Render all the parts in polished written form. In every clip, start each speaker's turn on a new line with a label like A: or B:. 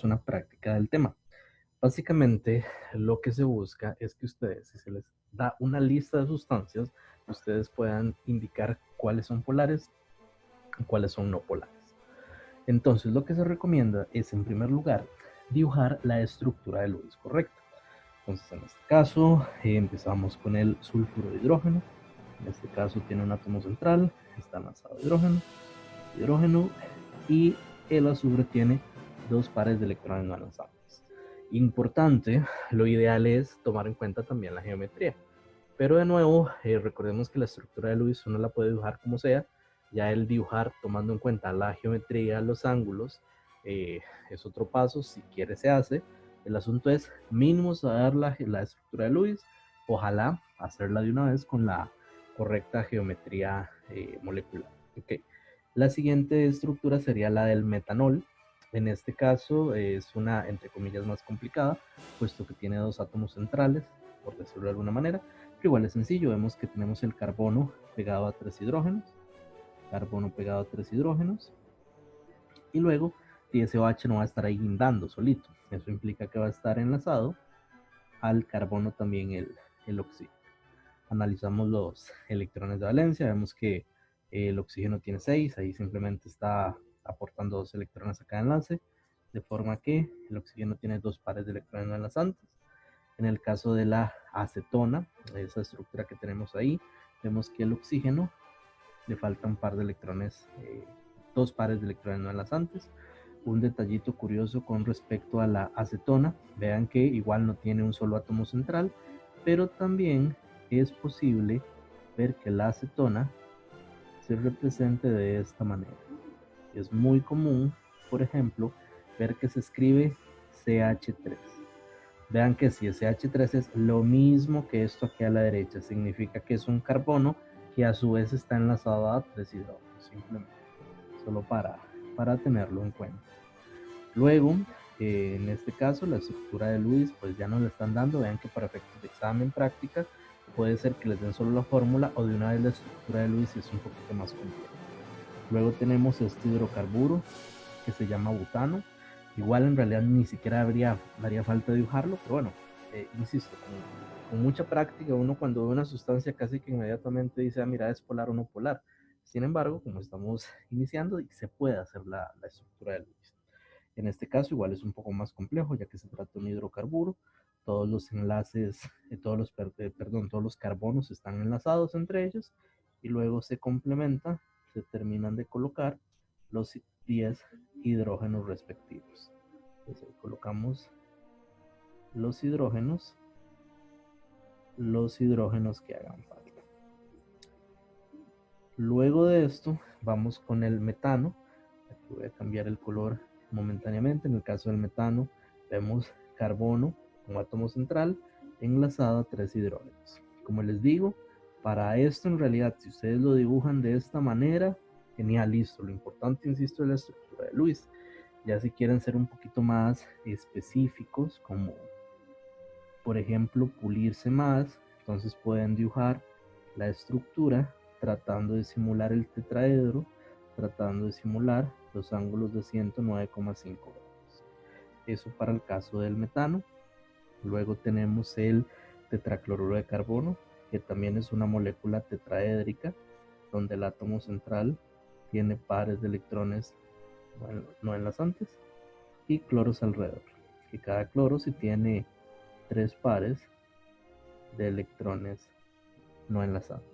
A: una práctica del tema. Básicamente, lo que se busca es que ustedes, si se les da una lista de sustancias, ustedes puedan indicar cuáles son polares y cuáles son no polares. Entonces, lo que se recomienda es, en primer lugar, dibujar la estructura de Lewis, ¿correcto? Entonces, en este caso, empezamos con el sulfuro de hidrógeno. En este caso tiene un átomo central, está enlazado a hidrógeno, y el azufre tiene dos pares de electrones no enlazables. Importante, lo ideal es tomar en cuenta también la geometría. Pero de nuevo, recordemos que la estructura de Lewis uno la puede dibujar como sea. Ya el dibujar tomando en cuenta la geometría, los ángulos, es otro paso. Si quiere se hace. El asunto es mínimo saber la estructura de Lewis. Ojalá hacerla de una vez con la correcta geometría molecular. Okay. La siguiente estructura sería la del metanol. En este caso es una, entre comillas, más complicada, puesto que tiene dos átomos centrales, por decirlo de alguna manera. Pero igual es sencillo, vemos que tenemos el carbono pegado a tres hidrógenos, y luego DSOH no va a estar ahí guindando solito. Eso implica que va a estar enlazado al carbono también el oxígeno. Analizamos los electrones de valencia, vemos que el oxígeno tiene 6, ahí simplemente está aportando 2 electrones a cada enlace, de forma que el oxígeno tiene 2 pares de electrones no enlazantes. En el caso de la acetona, esa estructura que tenemos ahí, vemos que el oxígeno le falta un par de electrones, 2 pares de electrones no enlazantes. Un detallito curioso con respecto a la acetona, vean que igual no tiene un solo átomo central, pero también es posible ver que la acetona se represente de esta manera. Es muy común, por ejemplo, ver que se escribe CH3. Vean que si CH3 es lo mismo que esto aquí a la derecha, significa que es un carbono que a su vez está enlazado a 3 hidrógenos, simplemente, solo para tenerlo en cuenta. Luego, en este caso, la estructura de Lewis, pues ya nos la están dando. Vean que para efectos de examen práctica, puede ser que les den solo la fórmula o de una vez la estructura de Lewis es un poquito más compleja. Luego tenemos este hidrocarburo que se llama butano. Igual en realidad ni siquiera daría falta dibujarlo, pero bueno, insisto, con mucha práctica uno cuando ve una sustancia casi que inmediatamente dice, mira, es polar o no polar. Sin embargo, como estamos iniciando, se puede hacer la estructura de Lewis. En este caso igual es un poco más complejo ya que se trata de un hidrocarburo. Todos los enlaces, todos los carbonos están enlazados entre ellos y luego se complementa, se terminan de colocar los 10 hidrógenos respectivos. Entonces ahí colocamos los hidrógenos que hagan falta. Luego de esto vamos con el metano. Aquí voy a cambiar el color momentáneamente. En el caso del metano vemos carbono como átomo central enlazado a 3 hidrógenos. Como les digo, para esto en realidad si ustedes lo dibujan de esta manera, genial, listo. Lo importante, insisto, es la estructura de Lewis. Ya si quieren ser un poquito más específicos, como por ejemplo pulirse más, entonces pueden dibujar la estructura tratando de simular el tetraedro, tratando de simular los ángulos de 109,5 grados. Eso para el caso del metano. Luego tenemos el tetracloruro de carbono, que también es una molécula tetraédrica, donde el átomo central tiene pares de electrones no enlazantes y cloros alrededor. Y cada cloro sí tiene 3 pares de electrones no enlazantes.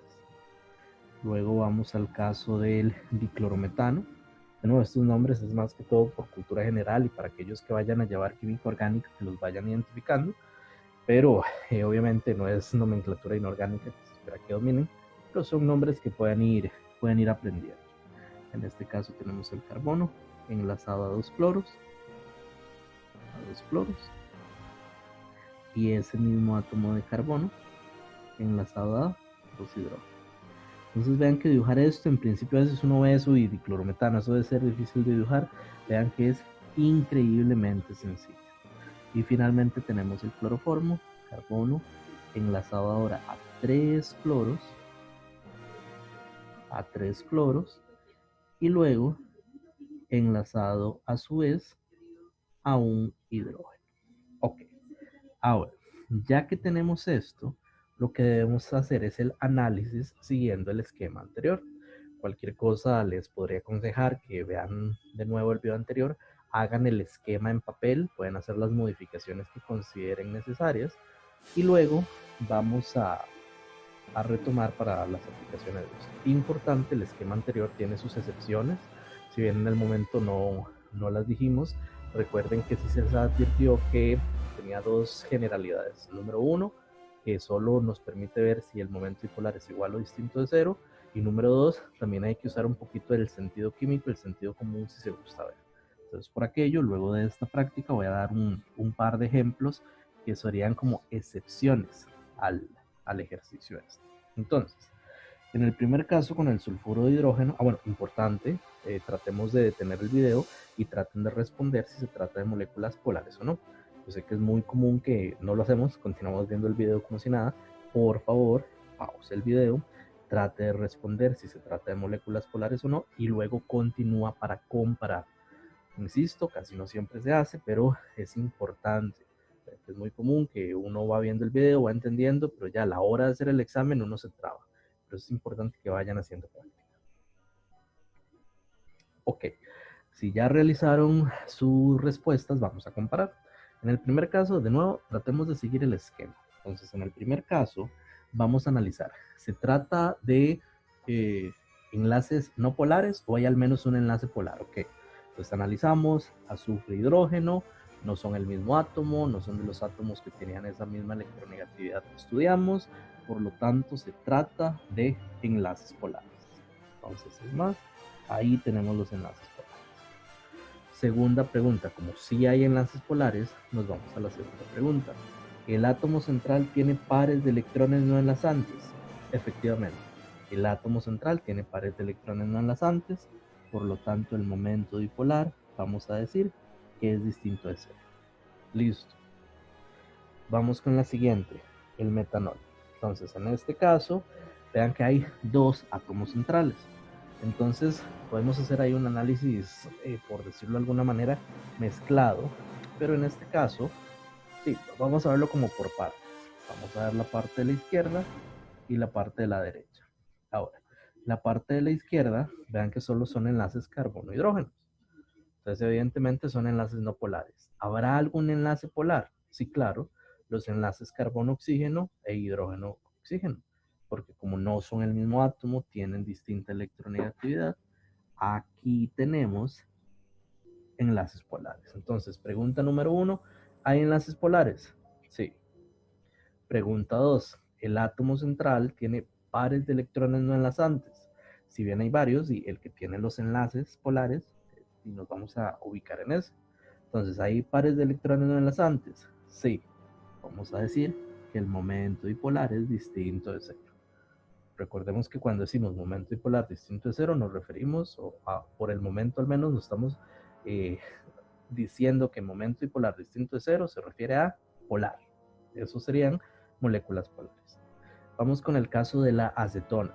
A: Luego vamos al caso del diclorometano. De nuevo, estos nombres es más que todo por cultura general y para aquellos que vayan a llevar química orgánica que los vayan identificando, pero obviamente no es nomenclatura inorgánica que se espera que dominen, pero son nombres que pueden ir aprendiendo. En este caso tenemos el carbono enlazado a dos cloros, y ese mismo átomo de carbono enlazado a dos hidrógenos. Entonces vean que dibujar esto, en principio a veces uno ve eso y diclorometano, eso debe ser difícil de dibujar, vean que es increíblemente sencillo. Y finalmente tenemos el cloroformo, carbono, enlazado ahora a tres cloros, y luego enlazado a su vez a un hidrógeno. Ok, ahora, ya que tenemos esto, lo que debemos hacer es el análisis siguiendo el esquema anterior. Cualquier cosa les podría aconsejar que vean de nuevo el video anterior, hagan el esquema en papel, pueden hacer las modificaciones que consideren necesarias y luego vamos a retomar para las aplicaciones de uso. Importante, el esquema anterior tiene sus excepciones, si bien en el momento no las dijimos, recuerden que sí se les advirtió que tenía dos generalidades. Número uno, que solo nos permite ver si el momento dipolar es igual o distinto de cero, y número dos, también hay que usar un poquito del sentido químico, el sentido común si se gusta ver. Entonces, por aquello, luego de esta práctica voy a dar un par de ejemplos que serían como excepciones al ejercicio este. Entonces, en el primer caso con el sulfuro de hidrógeno, bueno, importante, tratemos de detener el video y traten de responder si se trata de moléculas polares o no. Yo sé que es muy común que no lo hacemos, continuamos viendo el video como si nada. Por favor, pause el video, trate de responder si se trata de moléculas polares o no y luego continúa para comparar. Insisto, casi no siempre se hace, pero es importante. Es muy común que uno va viendo el video, va entendiendo, pero ya a la hora de hacer el examen uno se traba. Pero es importante que vayan haciendo práctica. Ok, si ya realizaron sus respuestas, vamos a comparar. En el primer caso, de nuevo, tratemos de seguir el esquema. Entonces, en el primer caso, vamos a analizar. ¿Se trata de enlaces no polares o hay al menos un enlace polar? Ok, entonces analizamos azufre e hidrógeno, no son el mismo átomo, no son de los átomos que tenían esa misma electronegatividad que estudiamos, por lo tanto se trata de enlaces polares. Entonces, es más, ahí tenemos los enlaces polares. Segunda pregunta, como si hay enlaces polares, nos vamos a la segunda pregunta. ¿El átomo central tiene pares de electrones no enlazantes? Efectivamente, el átomo central tiene pares de electrones no enlazantes, por lo tanto el momento dipolar, vamos a decir que es distinto de cero. Listo. Vamos con la siguiente, el metanol. Entonces, en este caso, vean que hay dos átomos centrales. Entonces, podemos hacer ahí un análisis, por decirlo de alguna manera, mezclado. Pero en este caso, sí, vamos a verlo como por partes. Vamos a ver la parte de la izquierda y la parte de la derecha. Ahora, la parte de la izquierda, vean que solo son enlaces carbono-hidrógeno. Entonces, evidentemente son enlaces no polares. ¿Habrá algún enlace polar? Sí, claro, los enlaces carbono-oxígeno e hidrógeno-oxígeno, porque como no son el mismo átomo, tienen distinta electronegatividad. Aquí tenemos enlaces polares. Entonces, pregunta número 1, ¿hay enlaces polares? Sí. Pregunta 2, ¿el átomo central tiene pares de electrones no enlazantes? Si bien hay varios y el que tiene los enlaces polares, y nos vamos a ubicar en eso. Entonces, ¿hay pares de electrones no enlazantes? Sí. Vamos a decir que el momento dipolar es distinto de cero. Recordemos que cuando decimos momento dipolar distinto de cero, nos referimos, por el momento al menos, nos estamos diciendo que momento dipolar distinto de cero se refiere a polar. Eso serían moléculas polares. Vamos con el caso de la acetona.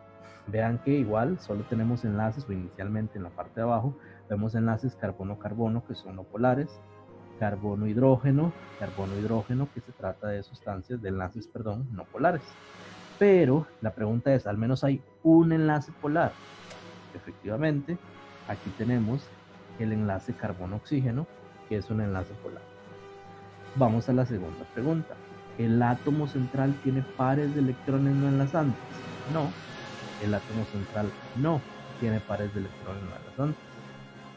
A: Vean que igual solo tenemos enlaces, o inicialmente en la parte de abajo, vemos enlaces carbono-carbono que son no polares, carbono-hidrógeno, que se trata de sustancias, de enlaces, perdón, no polares. Pero la pregunta es, ¿al menos hay un enlace polar? Efectivamente, aquí tenemos el enlace carbono-oxígeno, que es un enlace polar. Vamos a la segunda pregunta. ¿El átomo central tiene pares de electrones no enlazantes? No, el átomo central no tiene pares de electrones no enlazantes.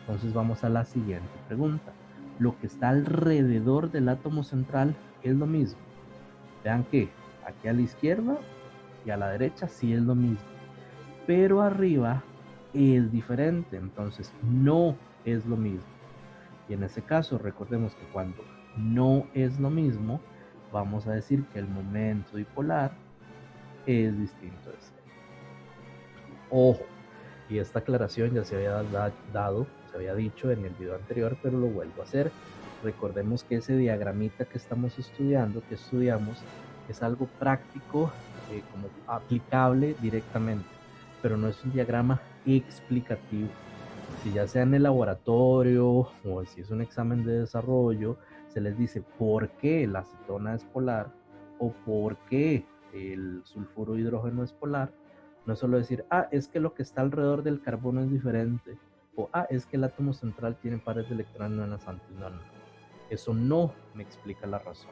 A: Entonces vamos a la siguiente pregunta. ¿Lo que está alrededor del átomo central es lo mismo? Vean que aquí a la izquierda y a la derecha sí es lo mismo, pero arriba es diferente, entonces no es lo mismo. Y en ese caso, recordemos que cuando no es lo mismo, vamos a decir que el momento dipolar es distinto de cero. Ojo, y esta aclaración ya se había dado, se había dicho en el video anterior, pero lo vuelvo a hacer. Recordemos que ese diagramita que estamos estudiando, que estudiamos, es algo práctico, como aplicable directamente, pero no es un diagrama explicativo. Si ya sea en el laboratorio o si es un examen de desarrollo, se les dice por qué la acetona es polar o por qué el sulfuro de hidrógeno es polar. No es solo decir, es que lo que está alrededor del carbono es diferente, o es que el átomo central tiene pares de electrones no enlazantes. No, no, no. Eso no me explica la razón.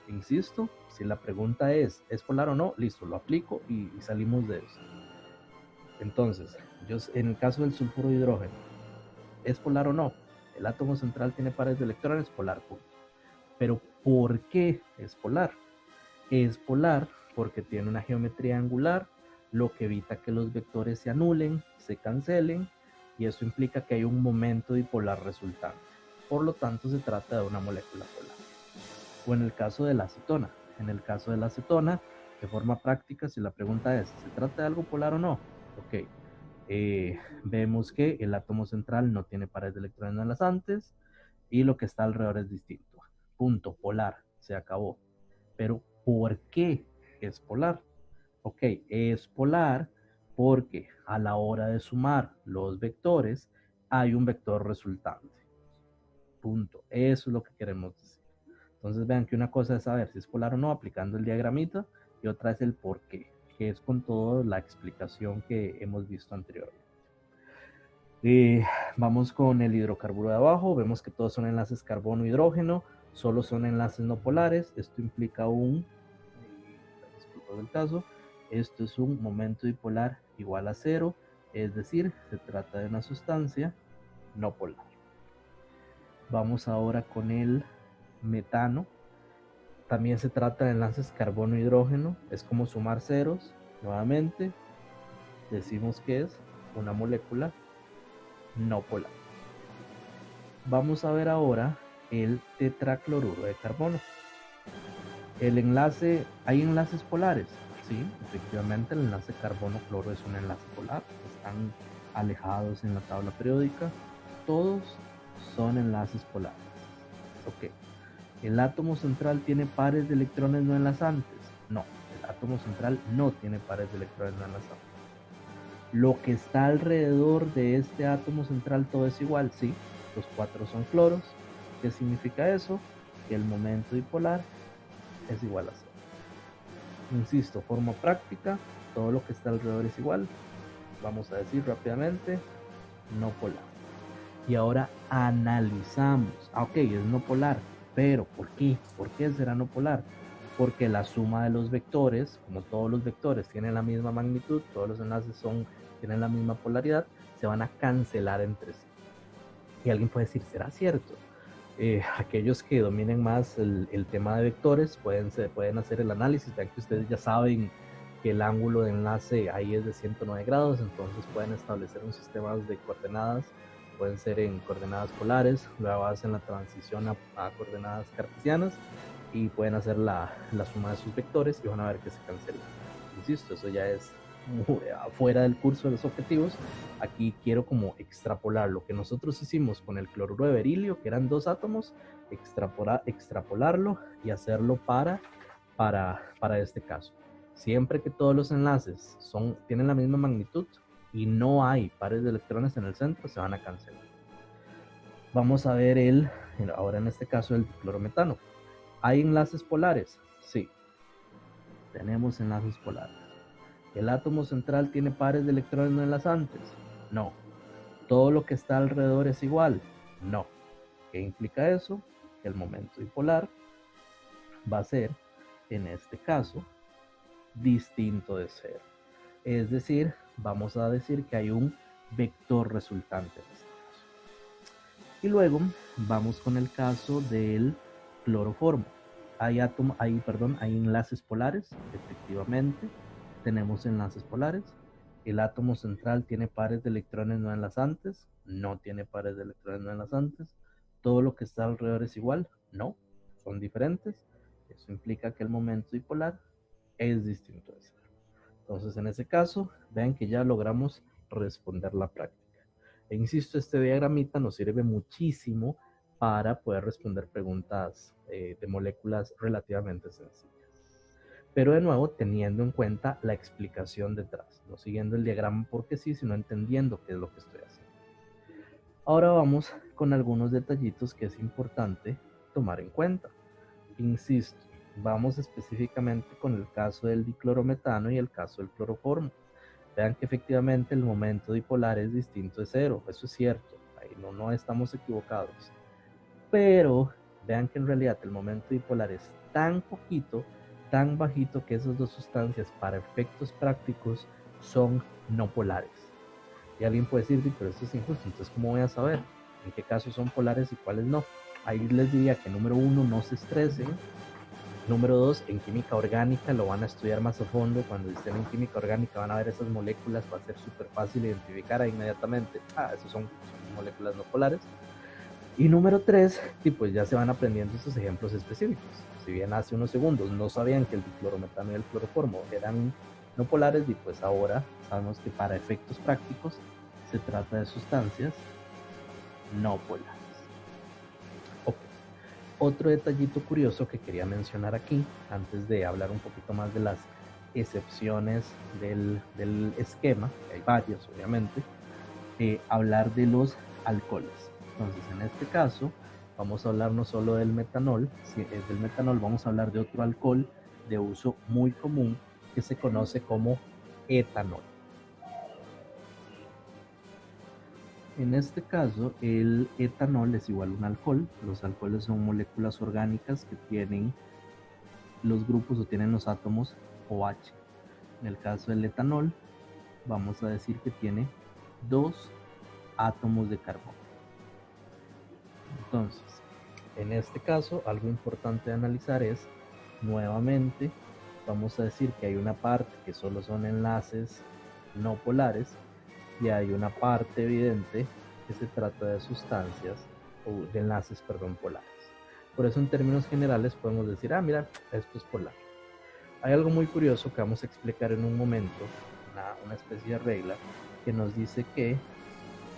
A: Insisto, si la pregunta es polar o no, listo, lo aplico y salimos de eso. Entonces, en el caso del sulfuro de hidrógeno, ¿es polar o no? El átomo central tiene pares de electrones, polar, punto. Pero ¿por qué es polar? Es polar porque tiene una geometría angular, lo que evita que los vectores se anulen, se cancelen, y eso implica que hay un momento dipolar resultante. Por lo tanto, se trata de una molécula polar. O en el caso de la acetona. En el caso de la acetona, de forma práctica, si la pregunta es, ¿se trata de algo polar o no? Ok, vemos que el átomo central no tiene pares de electrones no enlazantes y lo que está alrededor es distinto. Punto, polar, se acabó. Pero ¿por qué es polar? Ok, es polar porque a la hora de sumar los vectores hay un vector resultante. Punto. Eso es lo que queremos decir. Entonces vean que una cosa es saber si es polar o no aplicando el diagramita y otra es el por qué, que es con toda la explicación que hemos visto anteriormente. Vamos con el hidrocarburo de abajo, vemos que todos son enlaces carbono-hidrógeno, solo son enlaces no polares, esto implica disculpa del caso, esto es un momento dipolar igual a 0, es decir, se trata de una sustancia no polar. Vamos ahora con el metano, también se trata de enlaces carbono-hidrógeno, es como sumar ceros, nuevamente, decimos que es una molécula no polar. Vamos a ver ahora el tetracloruro de carbono. El enlace, ¿hay enlaces polares? Sí, efectivamente el enlace carbono-cloro es un enlace polar. Están alejados en la tabla periódica. Todos son enlaces polares. Ok. ¿El átomo central tiene pares de electrones no enlazantes? No, el átomo central no tiene pares de electrones no enlazantes. Lo que está alrededor de este átomo central todo es igual, sí, los 4 son cloros. ¿Qué significa eso? Que el momento dipolar es igual a 0. Insisto, forma práctica, todo lo que está alrededor es igual. Vamos a decir rápidamente, no polar. Y ahora analizamos. Ok, es no polar, pero ¿por qué? ¿Por qué será no polar? Porque la suma de los vectores, como todos los vectores tienen la misma magnitud, todos los enlaces tienen la misma polaridad, se van a cancelar entre sí. Y alguien puede decir, ¿será cierto? Aquellos que dominen más el tema de vectores pueden hacer el análisis, ya que ustedes ya saben que el ángulo de enlace ahí es de 109 grados, entonces pueden establecer un sistema de coordenadas, pueden ser en coordenadas polares, luego hacen la transición a coordenadas cartesianas y pueden hacer la suma de sus vectores y van a ver que se cancela. Insisto, eso ya es afuera del curso de los objetivos. Aquí quiero como extrapolar lo que nosotros hicimos con el cloruro de berilio, que eran 2 átomos, extrapolarlo y hacerlo para este caso. Siempre que todos los enlaces tienen la misma magnitud y no hay pares de electrones en el centro, se van a cancelar. Vamos a ver ahora en este caso el clorometano. ¿Hay enlaces polares? Sí, tenemos enlaces polares. ¿El átomo central tiene pares de electrones no enlazantes? No. ¿Todo lo que está alrededor es igual? No. ¿Qué implica eso? Que el momento dipolar va a ser, en este caso, distinto de 0. Es decir, vamos a decir que hay un vector resultante en este caso. Y luego vamos con el caso del cloroformo. Hay enlaces polares, efectivamente. Tenemos enlaces polares. El átomo central tiene pares de electrones no enlazantes, no tiene pares de electrones no enlazantes. Todo lo que está alrededor es igual, no, son diferentes. Eso implica que el momento dipolar es distinto de 0. Entonces, en ese caso, vean que ya logramos responder la práctica. E insisto, este diagramita nos sirve muchísimo para poder responder preguntas de moléculas relativamente sencillas. Pero de nuevo, teniendo en cuenta la explicación detrás, no siguiendo el diagrama porque sí, sino entendiendo qué es lo que estoy haciendo. Ahora vamos con algunos detallitos que es importante tomar en cuenta. Insisto, vamos específicamente con el caso del diclorometano y el caso del cloroformo. Vean que efectivamente el momento dipolar es distinto de cero, eso es cierto, ahí no estamos equivocados. Pero vean que en realidad el momento dipolar es tan poquito, tan bajito, que esas dos sustancias para efectos prácticos son no polares. Y alguien puede decir, pero esto es injusto, entonces ¿cómo voy a saber en qué casos son polares y cuáles no? Ahí les diría que número uno, no se estresen. Número dos, en química orgánica lo van a estudiar más a fondo. Cuando estén en química orgánica van a ver esas moléculas, va a ser súper fácil identificar inmediatamente, esos son moléculas no polares. Y número tres, y pues ya se van aprendiendo estos ejemplos específicos. Si bien hace unos segundos no sabían que el diclorometano y el cloroformo eran no polares, y pues ahora sabemos que para efectos prácticos se trata de sustancias no polares. Ok. Otro detallito curioso que quería mencionar aquí, antes de hablar un poquito más de las excepciones del esquema, que hay varias obviamente, hablar de los alcoholes. Entonces, en este caso, vamos a hablar no solo del metanol, si es del metanol, vamos a hablar de otro alcohol de uso muy común que se conoce como etanol. En este caso, el etanol es igual a un alcohol. Los alcoholes son moléculas orgánicas que tienen los grupos o tienen los átomos OH. En el caso del etanol, vamos a decir que tiene 2 átomos de carbono. Entonces, en este caso, algo importante de analizar es, nuevamente, vamos a decir que hay una parte que solo son enlaces no polares y hay una parte evidente que se trata de sustancias o de enlaces, polares. Por eso en términos generales podemos decir, mira, esto es polar. Hay algo muy curioso que vamos a explicar en un momento, una especie de regla que nos dice que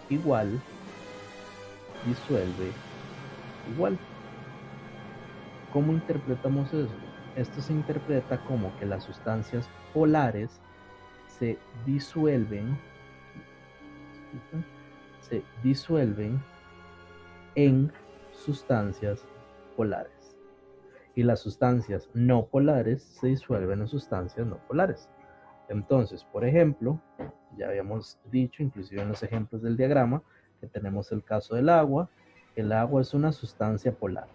A: igual disuelve igual. ¿Cómo interpretamos eso? Esto se interpreta como que las sustancias polares se disuelven en sustancias polares. Y las sustancias no polares se disuelven en sustancias no polares. Entonces, por ejemplo, ya habíamos dicho, inclusive en los ejemplos del diagrama, que tenemos el caso del agua. El agua es una sustancia polar.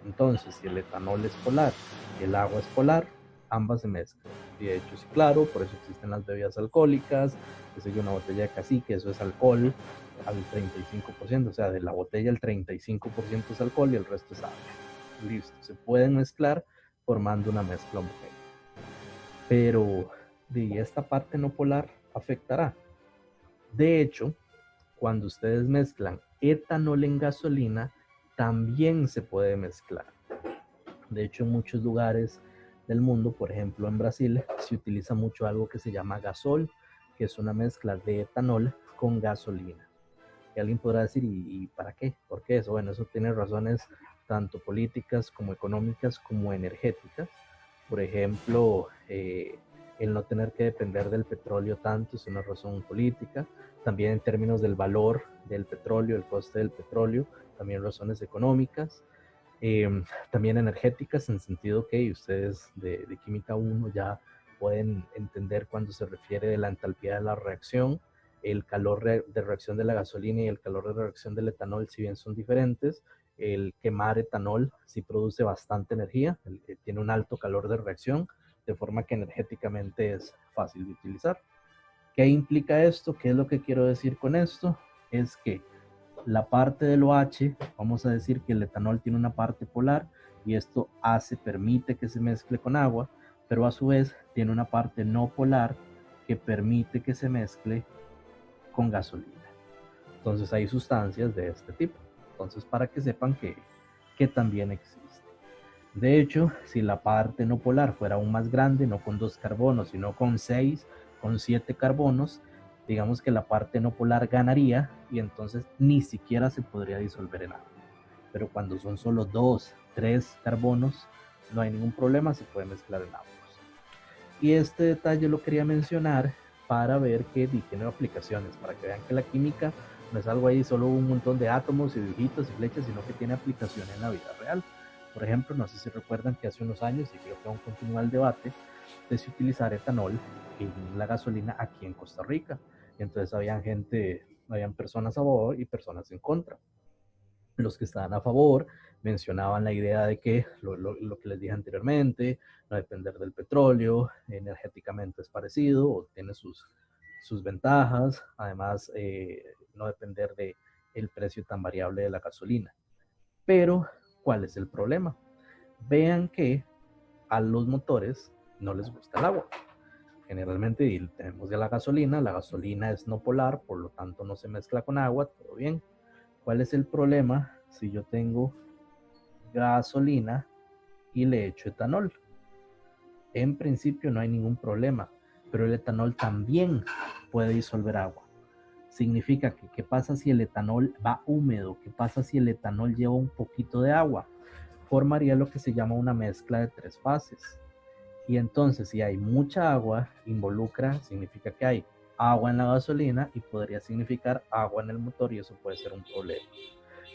A: Entonces, si el etanol es polar y el agua es polar, ambas se mezclan. Y de hecho, sí, claro, por eso existen las bebidas alcohólicas, que soy una botella de cacique, eso es alcohol al 35%, o sea, de la botella el 35% es alcohol y el resto es agua. Listo, se pueden mezclar formando una mezcla homogénea. Pero de esta parte no polar afectará. De hecho, cuando ustedes mezclan etanol en gasolina, también se puede mezclar. De hecho, en muchos lugares del mundo, por ejemplo en Brasil, se utiliza mucho algo que se llama gasol, que es una mezcla de etanol con gasolina. Y alguien podrá decir, ¿y para qué? ¿Por qué eso? Bueno, eso tiene razones tanto políticas como económicas como energéticas. Por ejemplo, el no tener que depender del petróleo tanto es una razón política. También en términos del valor del petróleo, el coste del petróleo, también razones económicas. También energéticas, en sentido que ustedes de Química 1 ya pueden entender cuando se refiere de la entalpía de la reacción. El calor de reacción de la gasolina y el calor de reacción del etanol, si bien son diferentes, el quemar etanol sí produce bastante energía, tiene un alto calor de reacción, de forma que energéticamente es fácil de utilizar. ¿Qué implica esto? ¿Qué es lo que quiero decir con esto? Es que la parte del OH, vamos a decir que el etanol tiene una parte polar y esto permite que se mezcle con agua, pero a su vez tiene una parte no polar que permite que se mezcle con gasolina. Entonces hay sustancias de este tipo. Entonces, para que sepan que también existe. De hecho, si la parte no polar fuera aún más grande, no con 2 carbonos, sino con 6, con 7 carbonos, digamos que la parte no polar ganaría y entonces ni siquiera se podría disolver en agua. Pero cuando son solo 2, 3 carbonos, no hay ningún problema, se puede mezclar en agua. Y este detalle lo quería mencionar para ver que tiene aplicaciones, para que vean que la química no es algo ahí solo un montón de átomos y dibujitos y flechas, sino que tiene aplicación en la vida real. Por ejemplo, no sé si recuerdan que hace unos años, y creo que aún continúa el debate, de si utilizar etanol en la gasolina aquí en Costa Rica. Y entonces habían personas a favor y personas en contra. Los que estaban a favor mencionaban la idea de que lo que les dije anteriormente, no depender del petróleo, energéticamente es parecido o tiene sus ventajas, además no depender de el precio tan variable de la gasolina. Pero, ¿cuál es el problema? Vean que a los motores no les gusta el agua. Generalmente tenemos ya la gasolina es no polar, por lo tanto no se mezcla con agua, todo bien. ¿Cuál es el problema si yo tengo gasolina y le echo etanol? En principio no hay ningún problema, pero el etanol también puede disolver agua. Significa que, ¿qué pasa si el etanol va húmedo? ¿Qué pasa si el etanol lleva un poquito de agua? Formaría lo que se llama una mezcla de 3 fases. Y entonces, si hay mucha agua, significa que hay agua en la gasolina y podría significar agua en el motor y eso puede ser un problema.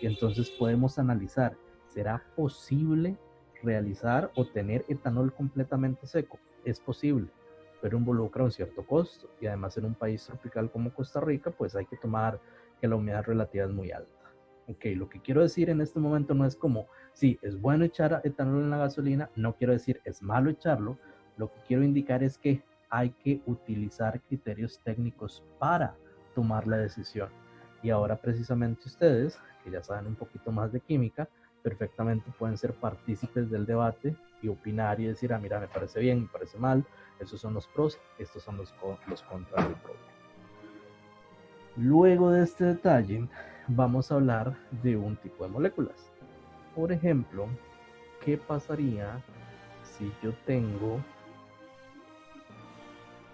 A: Y entonces podemos analizar, ¿será posible realizar o tener etanol completamente seco? Es posible, pero involucra un cierto costo. Y además en un país tropical como Costa Rica, pues hay que tomar que la humedad relativa es muy alta. Ok, lo que quiero decir en este momento no es como, sí, es bueno echar etanol en la gasolina, no quiero decir es malo echarlo, lo que quiero indicar es que hay que utilizar criterios técnicos para tomar la decisión. Y ahora precisamente ustedes, que ya saben un poquito más de química, perfectamente pueden ser partícipes del debate y opinar y decir, mira, me parece bien, me parece mal, esos son los pros, estos son los contras del problema. Luego de este detalle, vamos a hablar de un tipo de moléculas. Por ejemplo, ¿qué pasaría si yo tengo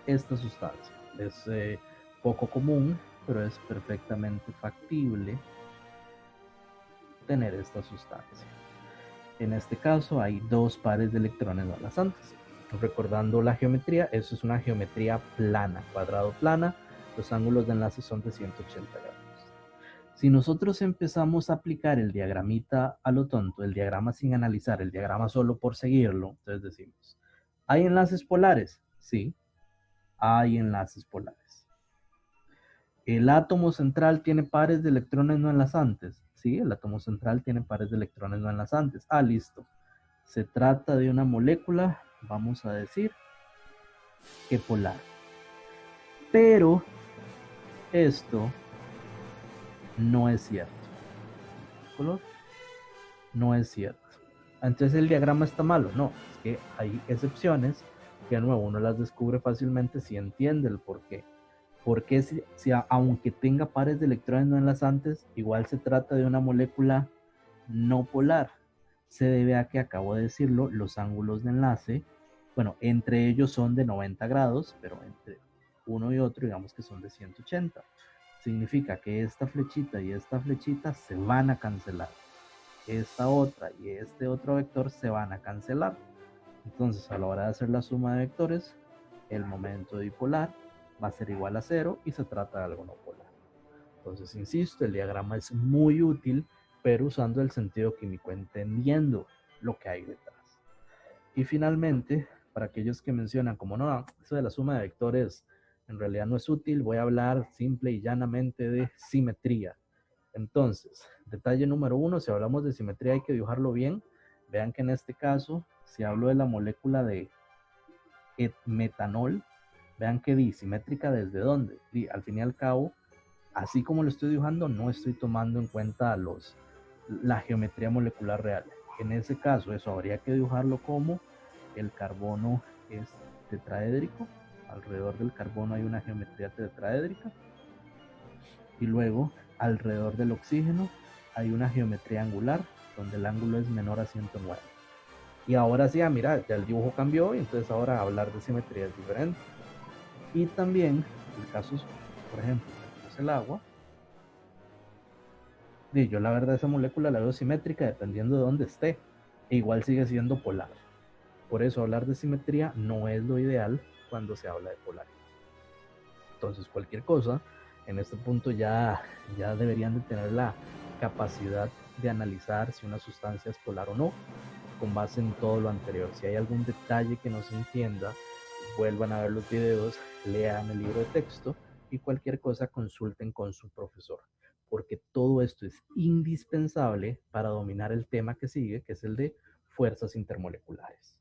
A: esta sustancia? Es poco común, pero es perfectamente factible tener esta sustancia. En este caso hay 2 pares de electrones no enlazantes. Recordando la geometría, eso es una geometría plana, cuadrado plana, los ángulos de enlace son de 180 grados. Si nosotros empezamos a aplicar el diagramita a lo tonto, el diagrama sin analizar, el diagrama solo por seguirlo, entonces decimos, ¿hay enlaces polares? Sí, hay enlaces polares. ¿El átomo central tiene pares de electrones no enlazantes? Sí, el átomo central tiene pares de electrones no enlazantes. Listo. Se trata de una molécula, vamos a decir, que polar. Pero esto no es cierto. ¿Color? No es cierto. Entonces el diagrama está malo. No, es que hay excepciones que de nuevo uno las descubre fácilmente si entiende el por qué. Porque si aunque tenga pares de electrones no enlazantes, igual se trata de una molécula no polar. Se debe a que, acabo de decirlo, los ángulos de enlace, bueno, entre ellos son de 90 grados, pero entre uno y otro digamos que son de 180. Significa que esta flechita y esta flechita se van a cancelar. Esta otra y este otro vector se van a cancelar. Entonces, a la hora de hacer la suma de vectores, el momento dipolar va a ser igual a 0 y se trata de algo no polar. Entonces, insisto, el diagrama es muy útil, pero usando el sentido químico, entendiendo lo que hay detrás. Y finalmente, para aquellos que mencionan como no, eso de la suma de vectores en realidad no es útil, voy a hablar simple y llanamente de simetría. Entonces, detalle número 1, si hablamos de simetría hay que dibujarlo bien. Vean que en este caso, si hablo de la molécula de metanol, vean que disimétrica desde dónde. Y al fin y al cabo, así como lo estoy dibujando, no estoy tomando en cuenta la geometría molecular real. En ese caso, eso habría que dibujarlo como el carbono es tetraédrico. Alrededor del carbono hay una geometría tetraédrica. Y luego, alrededor del oxígeno, hay una geometría angular, donde el ángulo es menor a 109. Y ahora sí, mira, ya el dibujo cambió y entonces ahora hablar de simetría es diferente. Y también, el caso es, por ejemplo, tenemos el agua. Y yo la verdad esa molécula la veo simétrica dependiendo de dónde esté. E igual sigue siendo polar. Por eso hablar de simetría no es lo ideal cuando se habla de polaridad. Entonces cualquier cosa, En este punto ya deberían de tener la capacidad de analizar si una sustancia es polar o no, con base en todo lo anterior. Si hay algún detalle que no se entienda, vuelvan a ver los videos, lean el libro de texto y cualquier cosa consulten con su profesor, porque todo esto es indispensable para dominar el tema que sigue, que es el de fuerzas intermoleculares.